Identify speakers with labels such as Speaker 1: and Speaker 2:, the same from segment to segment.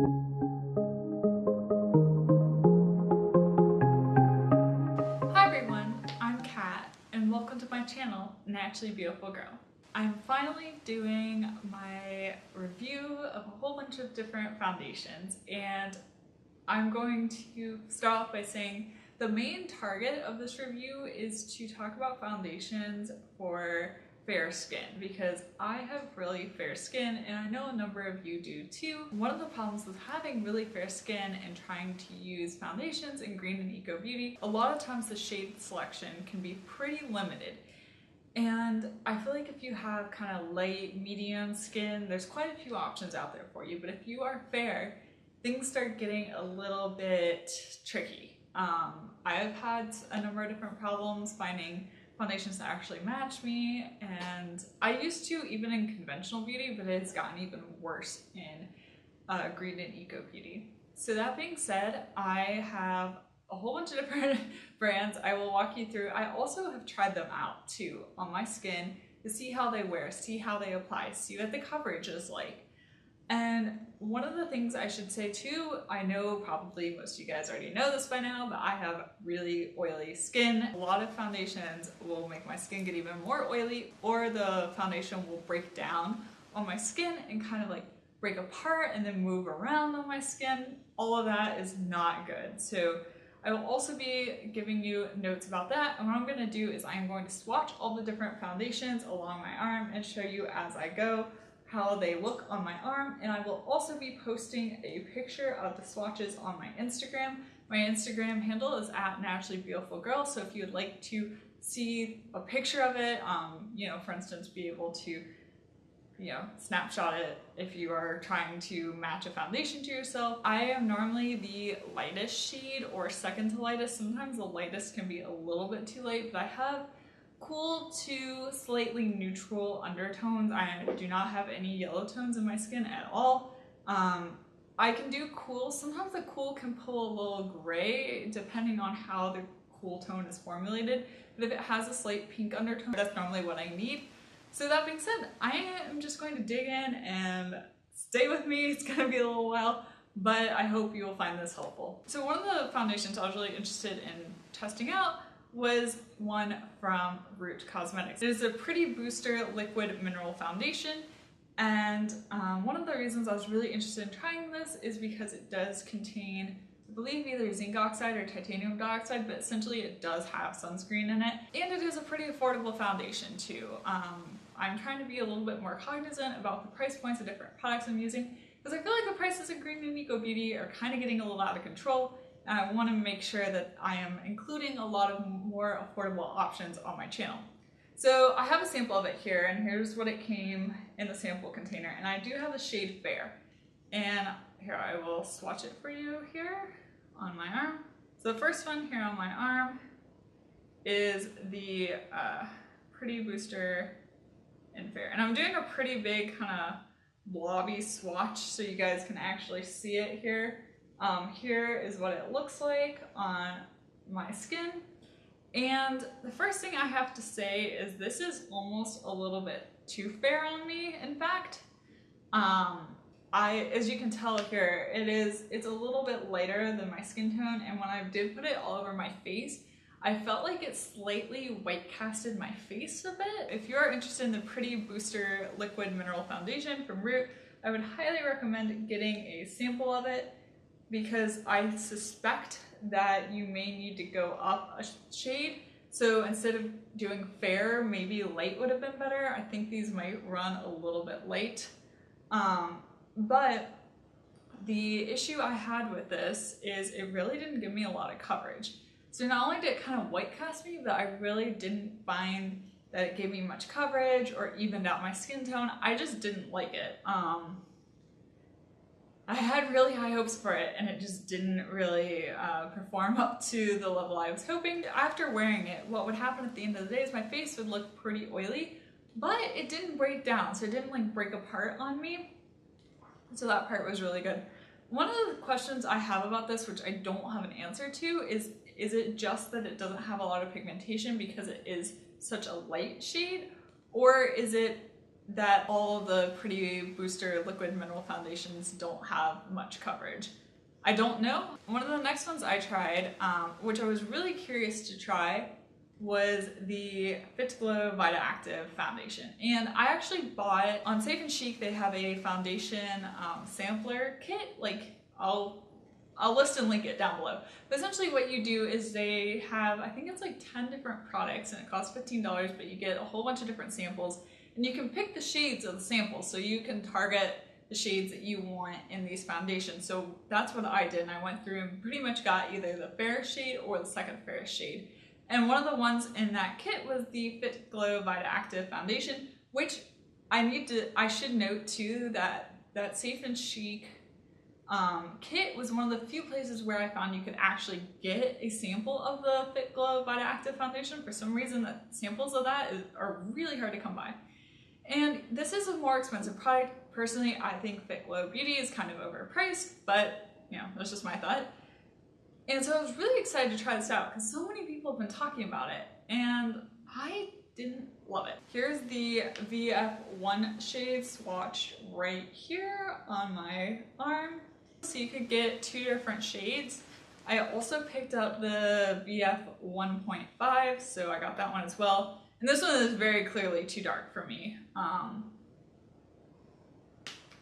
Speaker 1: Hi everyone, I'm Kat and welcome to my channel, Naturally Beautiful Girl. I'm finally doing my review of a whole bunch of different foundations, and I'm going to start off by saying the main target of this review is to talk about foundations for fair skin, because I have really fair skin and I know a number of you do too. One of the problems with having really fair skin and trying to use foundations in green and eco beauty, a lot of times the shade selection can be pretty limited. And I feel like if you have kind of light, medium skin, there's quite a few options out there for you. But if you are fair, things start getting a little bit tricky. I have had a number of different problems finding foundations that actually match me, and I used to even in conventional beauty, but it has gotten even worse in green and eco beauty. So that being said, I have a whole bunch of different brands I will walk you through. I also have tried them out too on my skin to see how they wear, see how they apply, see what the coverage is like. And one of the things I should say too, I know probably most of you guys already know this by now, but I have really oily skin. A lot of foundations will make my skin get even more oily, or the foundation will break down on my skin and kind of like break apart and then move around on my skin. All of that is not good. So I will also be giving you notes about that. And what I'm going to do is I'm going to swatch all the different foundations along my arm and show you as I go how they look on my arm. And I will also be posting a picture of the swatches on my Instagram. My Instagram handle is @naturallybeautifulgirl. So if you would like to see a picture of it, you know, for instance, be able to, you know, snapshot it if you are trying to match a foundation to yourself. I am normally the lightest shade or second to lightest. Sometimes the lightest can be a little bit too light, but I have cool to slightly neutral undertones. I do not have any yellow tones in my skin at all. I can do cool. Sometimes the cool can pull a little gray depending on how the cool tone is formulated, but if it has a slight pink undertone, that's normally what I need. So that being said, I am just going to dig in and stay with me. It's gonna be a little while, but I hope you will find this helpful. So one of the foundations I was really interested in testing out was one from Root Cosmetics. It is a Pretty Booster Liquid Mineral Foundation, and one of the reasons I was really interested in trying this is because it does contain, I believe, either zinc oxide or titanium dioxide, but essentially it does have sunscreen in it, and it is a pretty affordable foundation too. I'm trying to be a little bit more cognizant about the price points of different products I'm using, because I feel like the prices in green and eco beauty are kind of getting a little out of control. And I want to make sure that I am including a lot of more affordable options on my channel. So I have a sample of it here, and here's what it came in the sample container. And I do have the shade Fair. And here, I will swatch it for you here on my arm. So the first one here on my arm is the Pretty Booster in Fair. And I'm doing a pretty big kind of blobby swatch so you guys can actually see it here. Here is what it looks like on my skin. And the first thing I have to say is this is almost a little bit too fair on me, in fact. As you can tell here, it's a little bit lighter than my skin tone, and when I did put it all over my face, I felt like it slightly white casted my face a bit. If you're interested in the Pretty Booster Liquid Mineral Foundation from Root, I would highly recommend getting a sample of it, because I suspect that you may need to go up a shade. So instead of doing fair, maybe light would have been better. I think these might run a little bit light. But the issue I had with this is it really didn't give me a lot of coverage. So not only did it kind of white cast me, but I really didn't find that it gave me much coverage or evened out my skin tone. I just didn't like it. I had really high hopes for it, and it just didn't really perform up to the level I was hoping. After wearing it, what would happen at the end of the day is my face would look pretty oily, but it didn't break down, so it didn't like break apart on me. So that part was really good. One of the questions I have about this, which I don't have an answer to, is it just that it doesn't have a lot of pigmentation because it is such a light shade, or is it that all the Pretty Booster Liquid Mineral Foundations don't have much coverage. I don't know. One of the next ones I tried, which I was really curious to try, was the Fit to Glow Vita Active foundation. And I actually bought, on Safe and Chic, they have a foundation sampler kit. Like, I'll list and link it down below. But essentially what you do is they have, I think it's like 10 different products and it costs $15, but you get a whole bunch of different samples and you can pick the shades of the samples. So you can target the shades that you want in these foundations. So that's what I did, and I went through and pretty much got either the fairest shade or the second fairest shade. And one of the ones in that kit was the Fit to Glow Vita Active foundation, which I should note too that that Safe and Chic kit was one of the few places where I found you could actually get a sample of the Fit Glow Vita Active foundation. For some reason, the samples of that are really hard to come by. And this is a more expensive product. Personally, I think Fit Glow Beauty is kind of overpriced, but you know, that's just my thought. And so I was really excited to try this out because so many people have been talking about it and I didn't love it. Here's the VF1 shade swatch right here on my arm. So you could get 2 different shades. I also picked up the VF 1.5, so I got that one as well. And this one is very clearly too dark for me.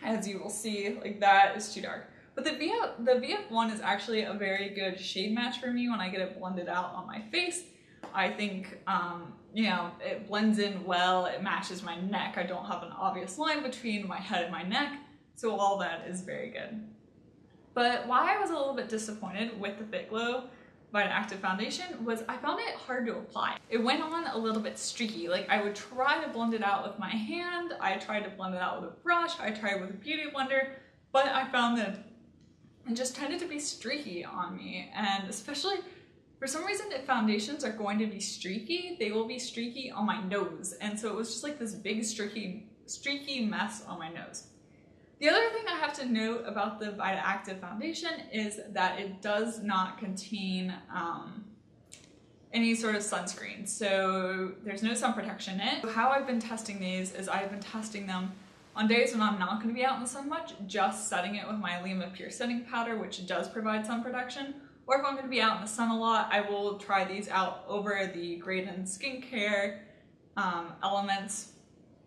Speaker 1: As you will see, like that is too dark. But the VF1 is actually a very good shade match for me when I get it blended out on my face. I think, you know, it blends in well, it matches my neck. I don't have an obvious line between my head and my neck, so all that is very good. But why I was a little bit disappointed with the Fit Glow Vita Active foundation was I found it hard to apply. It went on a little bit streaky. Like I would try to blend it out with my hand, I tried to blend it out with a brush, I tried with a beauty blender, but I found that it just tended to be streaky on me. And especially for some reason, if foundations are going to be streaky, they will be streaky on my nose. And so it was just like this big streaky mess on my nose. The other thing I have to note about the Vita Active foundation is that it does not contain any sort of sunscreen. So there's no sun protection in it. How I've been testing these is I've been testing them on days when I'm not going to be out in the sun much, just setting it with my Alima Pure Setting Powder, which does provide sun protection. Or if I'm going to be out in the sun a lot, I will try these out over the Graydon Skincare Elements,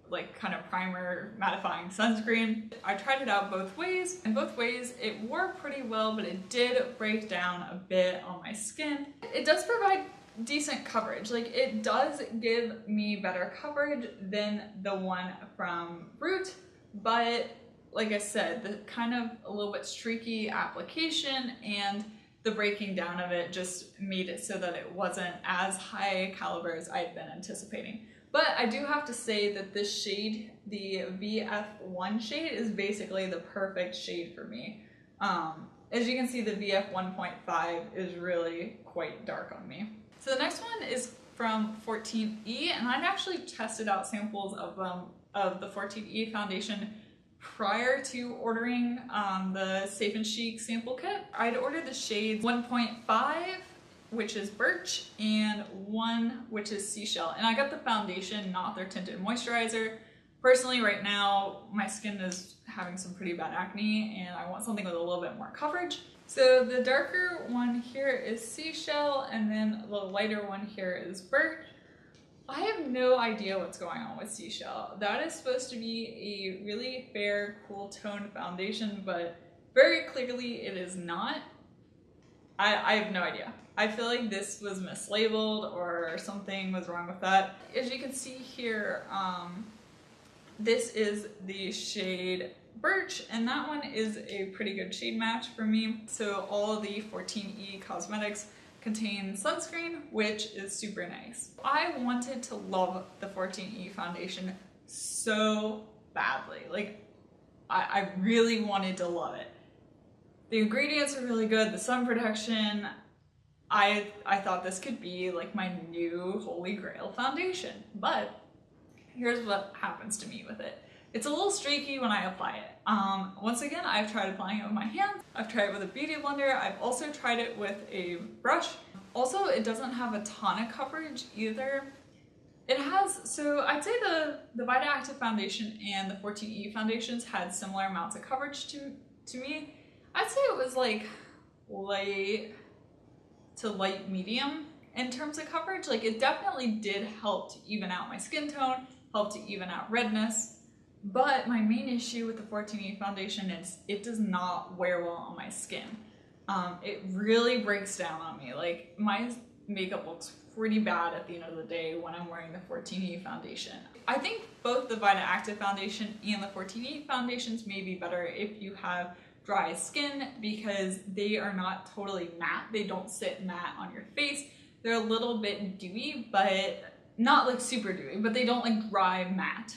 Speaker 1: like kind of primer mattifying sunscreen. I tried it out both ways, and both ways it wore pretty well, but it did break down a bit on my skin. It does provide decent coverage. Like it does give me better coverage than the one from Brut, but like I said, the kind of a little bit streaky application and the breaking down of it just made it so that it wasn't as high caliber as I had been anticipating. But I do have to say that this shade, the VF1 shade, is basically the perfect shade for me. As you can see, the VF 1.5 is really quite dark on me. So the next one is from 14E, and I've actually tested out samples of the 14E foundation prior to ordering the Safe and Chic sample kit. I'd ordered the shades 1.5, which is Birch, and 1, which is Seashell. And I got the foundation, not their tinted moisturizer. Personally, right now, my skin is having some pretty bad acne, and I want something with a little bit more coverage. So the darker one here is Seashell, and then the lighter one here is Birch. I have no idea what's going on with Seashell. That is supposed to be a really fair, cool toned foundation, but very clearly it is not. I have no idea. I feel like this was mislabeled or something was wrong with that. As you can see here, this is the shade Birch, and that one is a pretty good shade match for me. So all of the 14E cosmetics contain sunscreen, which is super nice. I wanted to love the 14E foundation so badly. Like, I really wanted to love it. The ingredients are really good, the sun protection. I thought this could be like my new holy grail foundation, but here's what happens to me with it. It's a little streaky when I apply it. Once again, I've tried applying it with my hands. I've tried it with a beauty blender. I've also tried it with a brush. Also, it doesn't have a ton of coverage either. It has, so I'd say the Vita Active foundation and the 14E foundations had similar amounts of coverage to me. I'd say it was like light to light medium in terms of coverage. Like it definitely did help to even out my skin tone, help to even out redness. But my main issue with the 14E foundation is it does not wear well on my skin. It really breaks down on me. Like my makeup looks pretty bad at the end of the day when I'm wearing the 14E foundation. I think both the Vita Active foundation and the 14E foundations may be better if you have dry skin because they are not totally matte. They don't sit matte on your face. They're a little bit dewy, but not like super dewy, but they don't like dry matte.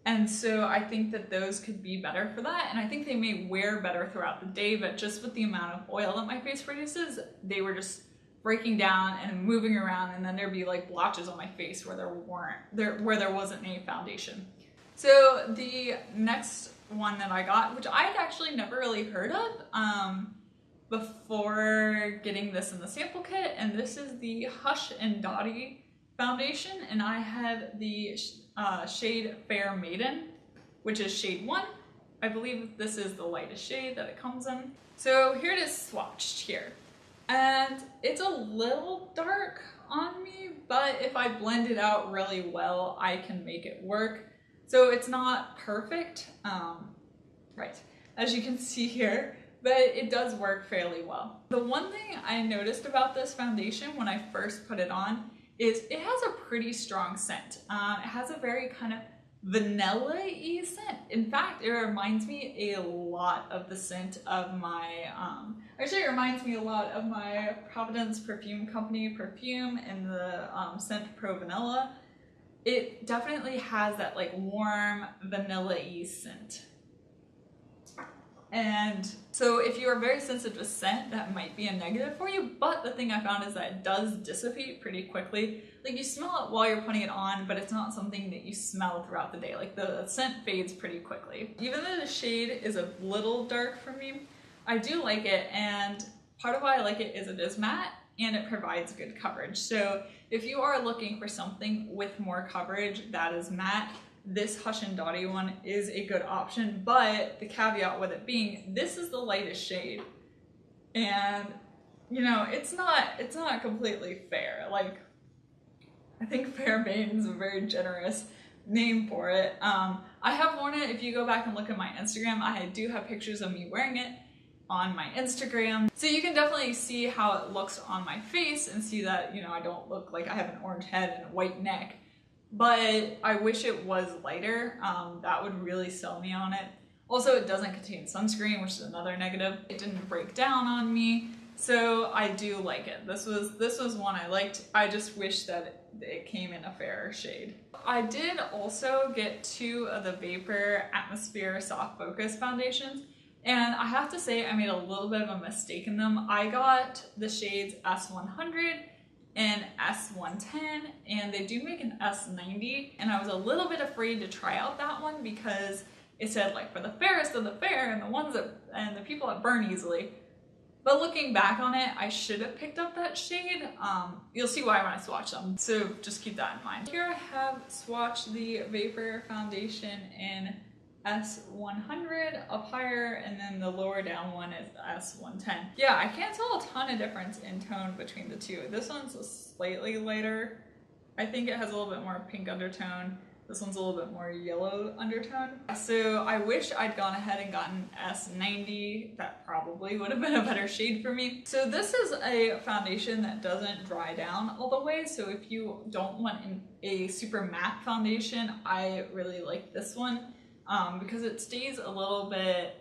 Speaker 1: And so I think that those could be better for that. And I think they may wear better throughout the day, but just with the amount of oil that my face produces, they were just breaking down and moving around, and then there'd be like blotches on my face where there wasn't any foundation. So the next one that I got, which I'd actually never really heard of before getting this in the sample kit, and this is the Hush and Dotty foundation, and I had the shade Fair Maiden, which is shade 1. I believe this is the lightest shade that it comes in. So here it is swatched here. And it's a little dark on me, but if I blend it out really well, I can make it work. So it's not perfect, right, as you can see here, but it does work fairly well. The one thing I noticed about this foundation when I first put it on is it has a pretty strong scent. It has a very kind of vanilla-y scent. In fact, it reminds me a lot of the scent of my, actually it reminds me a lot of my Providence Perfume Company perfume in the scent Pro Vanilla. It definitely has that like warm vanilla-y scent. And so if you are very sensitive to scent, that might be a negative for you, but the thing I found is that it does dissipate pretty quickly. Like you smell it while you're putting it on, but it's not something that you smell throughout the day. Like the scent fades pretty quickly. Even though the shade is a little dark for me, I do like it, and part of why I like it is matte and it provides good coverage. So if you are looking for something with more coverage that is matte, this Hush and Dotty one is a good option, but the caveat with it being this is the lightest shade, and you know it's not completely fair. Like I think Fair Maiden is a very generous name for it. I have worn it. If you go back and look at my Instagram, I do have pictures of me wearing it on my Instagram, so you can definitely see how it looks on my face and see that, you know, I don't look like I have an orange head and a white neck. But I wish it was lighter. That would really sell me on it. Also, it doesn't contain sunscreen, which is another negative. It didn't break down on me, so I do like it. This was one I liked. I just wish that it came in a fairer shade. I did also get 2 of the Vapor Atmosphere Soft Focus foundations, and I have to say I made a little bit of a mistake in them. I got the shades S100 and S110, and they do make an S90, and I was a little bit afraid to try out that one because it said like for the fairest of the fair and the ones that and the people that burn easily. But looking back on it, I should have picked up that shade. You'll see why when I swatch them, so just keep that in mind. Here I have swatched the Vapor foundation in S100 up higher, and then the lower down one is S110. Yeah, I can't tell a ton of difference in tone between the two. This one's slightly lighter. I think it has a little bit more pink undertone. This one's a little bit more yellow undertone. So I wish I'd gone ahead and gotten S90. That probably would have been a better shade for me. So this is a foundation that doesn't dry down all the way. So if you don't want a super matte foundation, I really like this one. Because it stays a little bit,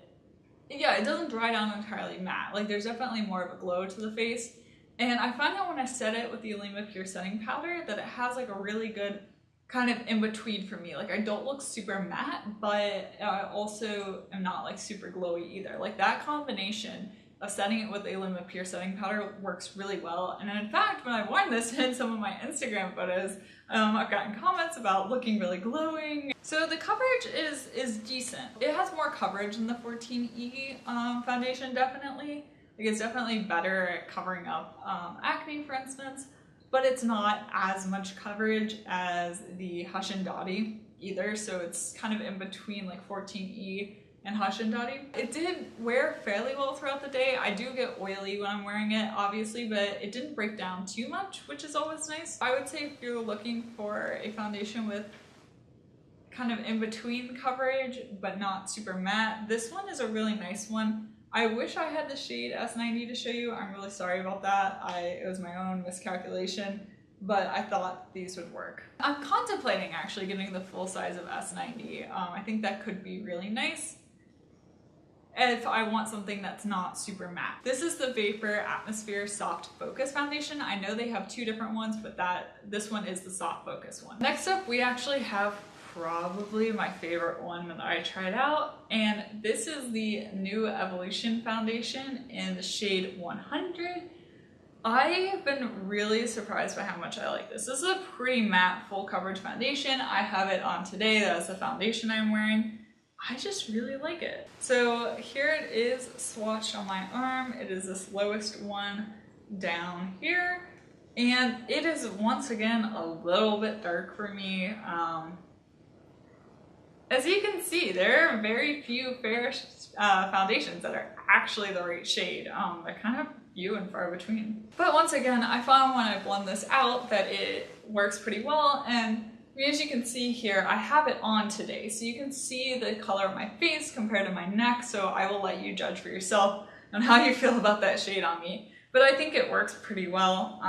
Speaker 1: yeah, it doesn't dry down entirely matte. Like there's definitely more of a glow to the face. And I find that when I set it with the Alima Pure Setting Powder that it has like a really good kind of in between for me. Like I don't look super matte, but I also am not like super glowy either. Like that combination of setting it with the Alima Pure Setting Powder works really well. And in fact, when I've worn this in some of my Instagram photos, I've gotten comments about looking really glowing. So the coverage is decent. It has more coverage than the 14E foundation, definitely. Like it's definitely better at covering up acne, for instance. but it's not as much coverage as the Hush and Dotty either, so it's kind of in between like 14E and Hush and Dotty. It did wear fairly well throughout the day. I do get oily when I'm wearing it, obviously, but it didn't break down too much, which is always nice. I would say if you're looking for a foundation with kind of in between coverage but not super matte, this one is a really nice one. I wish I had the shade S90 to show you. I'm really sorry about that. It was my own miscalculation, but I thought these would work. I'm contemplating actually getting the full size of S90. I think that could be really nice if I want something that's not super matte. This is the Vapor Atmosphere Soft Focus Foundation. I know they have two different ones, but this one is the soft focus one. Next up, we actually have probably my favorite one that I tried out, and this is the New Evolution Foundation in the shade 100. I have been really surprised by how much I like this. This is a pretty matte full coverage foundation. I have it on today. That's the foundation I'm wearing. I just really like it. So here it is swatched on my arm. It is this lowest one down here, and it is once again a little bit dark for me. As you can see, there are very few fair foundations that are actually the right shade. They're kind of few and far between. But once again, I found when I blend this out that it works pretty well, and as you can see here, I have it on today, so you can see the color of my face compared to my neck, so I will let you judge for yourself on how you feel about that shade on me. But I think it works pretty well.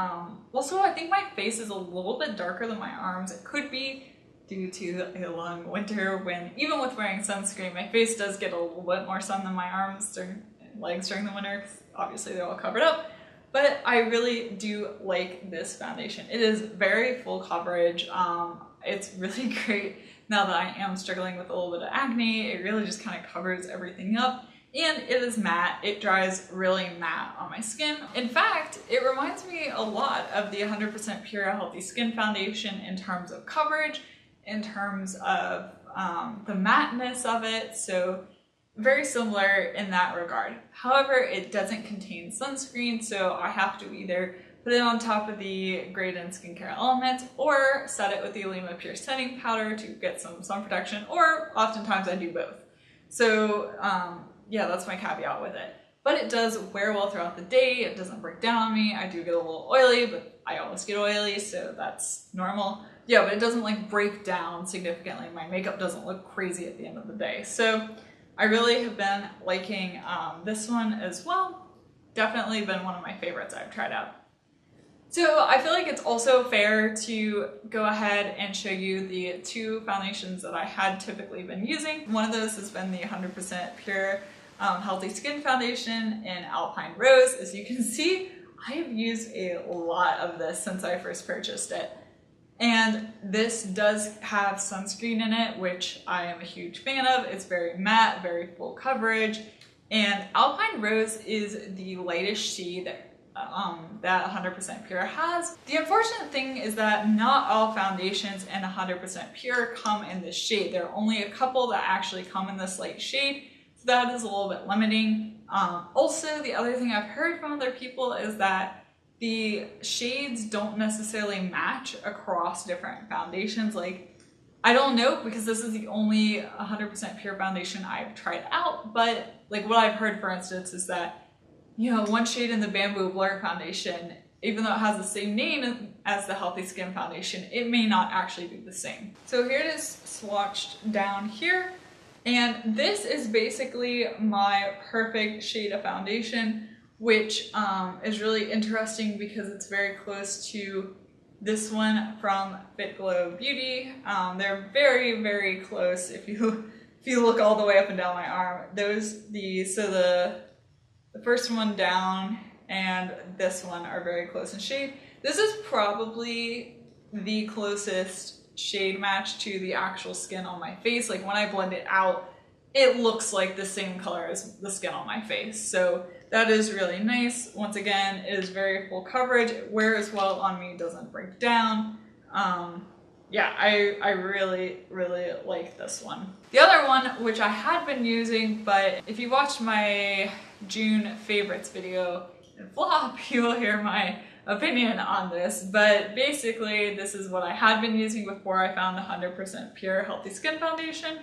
Speaker 1: Also, I think my face is a little bit darker than my arms. It could be due to a long winter when, even with wearing sunscreen, my face does get a little bit more sun than my arms and legs during the winter, because obviously they're all covered up. But I really do like this foundation. It is very full coverage. It's really great now that I am struggling with a little bit of acne. It really just kind of covers everything up. And it is matte. It dries really matte on my skin. In fact, it reminds me a lot of the 100% Pure Healthy Skin Foundation in terms of coverage, in terms of the matte-ness of it, so very similar in that regard. However, it doesn't contain sunscreen, so I have to either put it on top of the Graydon Skincare Element or set it with the Alima Pure Setting Powder to get some sun protection, or oftentimes I do both. So yeah, that's my caveat with it. But it does wear well throughout the day. It doesn't break down on me. I do get a little oily, but I always get oily, so that's normal. Yeah, but it doesn't like break down significantly. My makeup doesn't look crazy at the end of the day. So I really have been liking this one as well. Definitely been one of my favorites I've tried out. So I feel like it's also fair to go ahead and show you the two foundations that I had typically been using. One of those has been the 100% Pure Healthy Skin Foundation in Alpine Rose. As you can see, I have used a lot of this since I first purchased it. And this does have sunscreen in it, which I am a huge fan of. It's very matte, very full coverage, and Alpine Rose is the lightest shade that 100% Pure has. The unfortunate thing is that not all foundations in 100% Pure come in this shade. There are only a couple that actually come in this light shade, so that is a little bit limiting. Also, the other thing I've heard from other people is that the shades don't necessarily match across different foundations. Like, I don't know, because this is the only 100% Pure foundation I've tried out, but like what I've heard, for instance, is that, you know, one shade in the Bamboo Blur foundation, even though it has the same name as the Healthy Skin Foundation, it may not actually be the same. So here it is swatched down here, and this is basically my perfect shade of foundation, which is really interesting because it's very close to this one from Fit Glow Beauty. They're very, very close. If you look all the way up and down my arm, so the first one down and this one are very close in shade. This is probably the closest shade match to the actual skin on my face. Like, when I blend it out, it looks like the same color as the skin on my face. So that is really nice. Once again, it is very full coverage. It wears well on me, doesn't break down. Yeah, I really, really like this one. The other one, which I had been using, but if you watched my June favorites video in Flop, you will hear my opinion on this, but basically this is what I had been using before I found the 100% pure healthy skin foundation.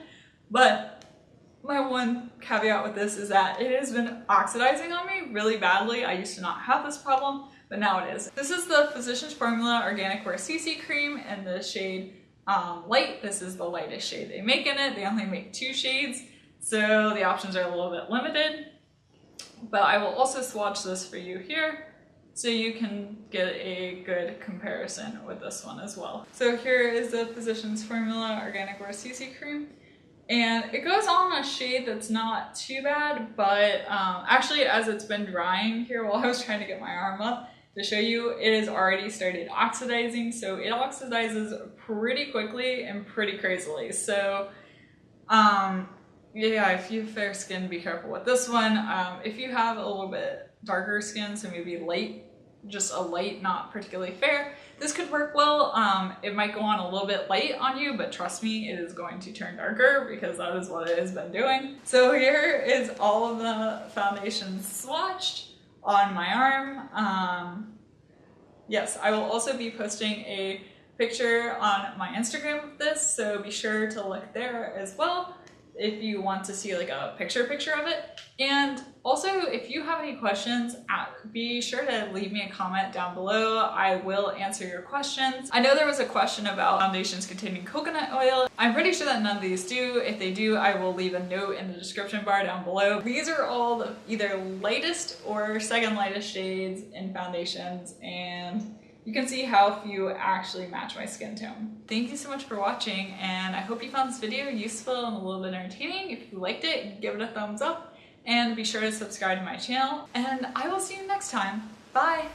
Speaker 1: But my one caveat with this is that it has been oxidizing on me really badly. I used to not have this problem, but now it is. This is the Physicians Formula Organic Wear CC Cream in the shade Light. This is the lightest shade they make in it. They only make 2 shades, so the options are a little bit limited. But I will also swatch this for you here, so you can get a good comparison with this one as well. So here is the Physicians Formula Organic Wear CC Cream. And it goes on a shade that's not too bad, but actually as it's been drying here while I was trying to get my arm up to show you, it has already started oxidizing. So it oxidizes pretty quickly and pretty crazily. So yeah, if you have fair skin, be careful with this one. If you have a little bit darker skin, so maybe light, just a light, not particularly fair, this could work well. It might go on a little bit light on you, but trust me, it is going to turn darker because that is what it has been doing. So here is all of the foundations swatched on my arm. Yes, I will also be posting a picture on my Instagram of this, so be sure to look there as well if you want to see like a picture of it. And also, if you have any questions, be sure to leave me a comment down below. I will answer your questions. I know there was a question about foundations containing coconut oil. I'm pretty sure that none of these do. If they do, I will leave a note in the description bar down below. These are all the either lightest or second lightest shades in foundations, and you can see how few actually match my skin tone. Thank you so much for watching, and I hope you found this video useful and a little bit entertaining. If you liked it, give it a thumbs up, and be sure to subscribe to my channel, and I will see you next time. Bye!